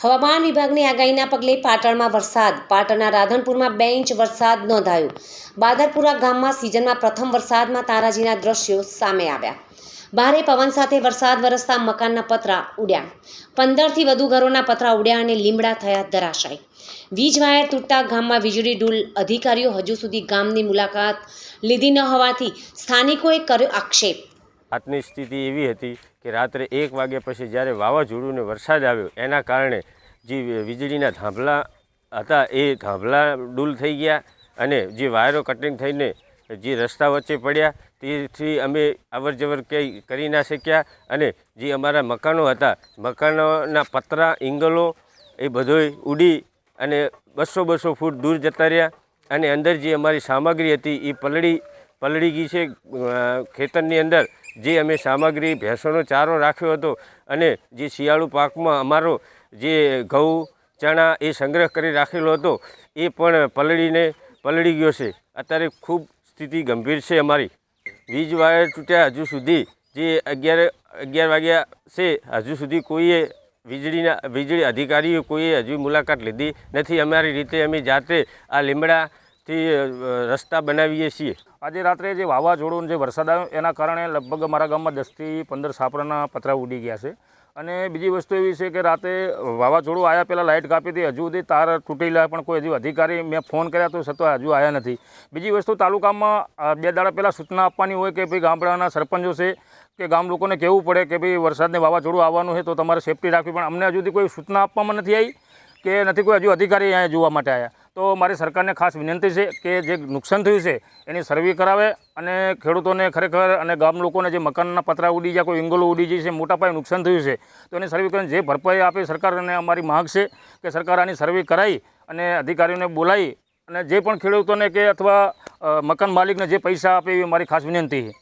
હવામાન વિભાગની આગાહીના પગલે પાટણમાં વરસાદ. પાટણના રાધનપુરમાં 2 ઇંચ વરસાદ નોંધાયો. બાદરપુરા ગામમાં સિઝનમાં પ્રથમ વરસાદમાં તારાજીના દ્રશ્યો સામે આવ્યા. ભારે પવન સાથે વરસાદ વરસતા મકાનના પતરા ઉડ્યા. 15થી વધુ ઘરોના પતરા ઉડ્યા અને લીમડા થયા ધરાશાયી. વીજ વાયર તૂટતા ગામમાં વીજળી ડૂલ. અધિકારીઓ હજુ સુધી ગામની મુલાકાત લીધી ન હોવાથી સ્થાનિકોએ કર્યો આક્ષેપ. રાતની સ્થિતિ એવી હતી કે રાત્રે 1 વાગ્યા પછી જ્યારે વાવાઝોડું ને વરસાદ આવ્યો એના કારણે જે વીજળીના થાંભલા હતા એ થાંભલા ડૂલ થઈ ગયા અને જે વાયરો કટિંગ થઈને જે રસ્તા વચ્ચે પડ્યા તેથી અમે અવર જવર કંઈ કરી ના શક્યા અને જે અમારા મકાનો હતા મકાનોના પતરા ઇંગલો એ બધોય ઉડી અને 200 ફૂટ દૂર જતા રહ્યા અને અંદર જે અમારી સામગ્રી હતી એ પલળી ગઈ છે. ખેતરની અંદર જે અમે સામગ્રી ભેંસોનો ચારો રાખ્યો હતો અને જે શિયાળુ પાકમાં અમારો જે ઘઉં ચણા એ સંગ્રહ કરી રાખેલો હતો એ પણ પલળી ગયો છે. અત્યારે ખૂબ સ્થિતિ ગંભીર છે અમારી. વીજ વાયર તૂટ્યા હજુ સુધી જે 11 વાગ્યા છે હજુ સુધી કોઈએ વીજળી અધિકારીઓ કોઈએ હજુ મુલાકાત લીધી નથી. અમારી રીતે અમે જાતે આ લીમડાથી રસ્તા બનાવીએ છીએ. આજે રાત્રે જે વાવાઝોડું જે વરસાદ આવ્યો એના કારણે લગભગ અમારા ગામમાં 10થી 15 છાપરાના પતરા ઉડી ગયા છે. અને બીજી વસ્તુ એવી છે કે રાતે વાવાઝોડું આવ્યા પહેલાં લાઇટ કાપી હતી, હજુ સુધી તાર તૂટેલા પણ કોઈ હજુ અધિકારી મેં ફોન કર્યા તો છતાં હજુ આવ્યા નથી. બીજી વસ્તુ તાલુકામાં 2 દાડા પહેલાં સૂચના આપવાની હોય કે ભાઈ ગામડાના સરપંચો છે કે ગામ લોકોને કહેવું પડે કે ભાઈ વરસાદને વાવાઝોડું આવવાનું છે તો તમારે સેફટી રાખવી, પણ અમને હજુ સુધી કોઈ સૂચના આપવામાં નથી આવી કે નથી કોઈ હજુ અધિકારી અહીંયા જોવા માટે આવ્યા. તો મારી સરકારને ખાસ વિનંતી છે કે જે નુકસાન થયું છે એની સર્વે કરાવે અને ખેડૂતોને ખરેખર અને ગામ લોકોને જે મકાનના પતરા ઉડી ગયા, કોઈ ઇંગલો ઉડી જાય છે, મોટા પાયે નુકસાન થયું છે તો એની સર્વે કરીને જે ભરપાઈ આપે સરકારને અમારી માંગ છે કે સરકાર આની સર્વે કરાવી અને અધિકારીઓને બોલાવી અને જે પણ ખેડૂતોને કે અથવા મકાન માલિકને જે પૈસા આપે એવી મારી ખાસ વિનંતી છે.